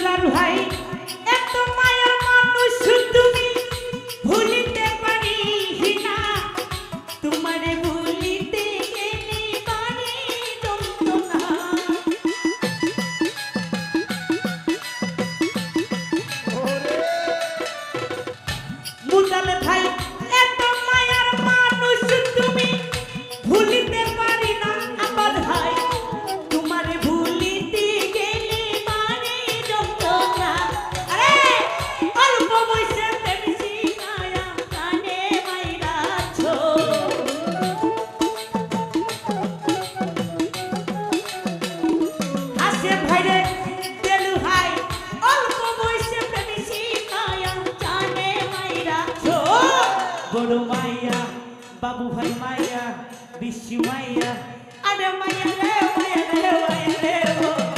দুলার ভাই এত মায়া মানুষ তুমি ভুলিতে পারি না তোমারে ভুলিতে গেলে পারি যন্ত্রণা দুলার ভাই এত মায়ার মানুষ তুমি ভুলিতে পারি না আমার ভাই তোমারে ভুলিতে গেলে পারি যন্ত্রণা আরে অল্প বয়সে প্রেম শিখায়া কানে মাইরাছো আসে ভাইরে দেলু ভাই অল্প বয়সে প্রেম শিখায়া কানে মাইরাছো বড় মাইয়া বাবু ভাই মাইয়া বিশু মাইয়া আরে মাইয়া রে মাইয়া রে মাইয়া রে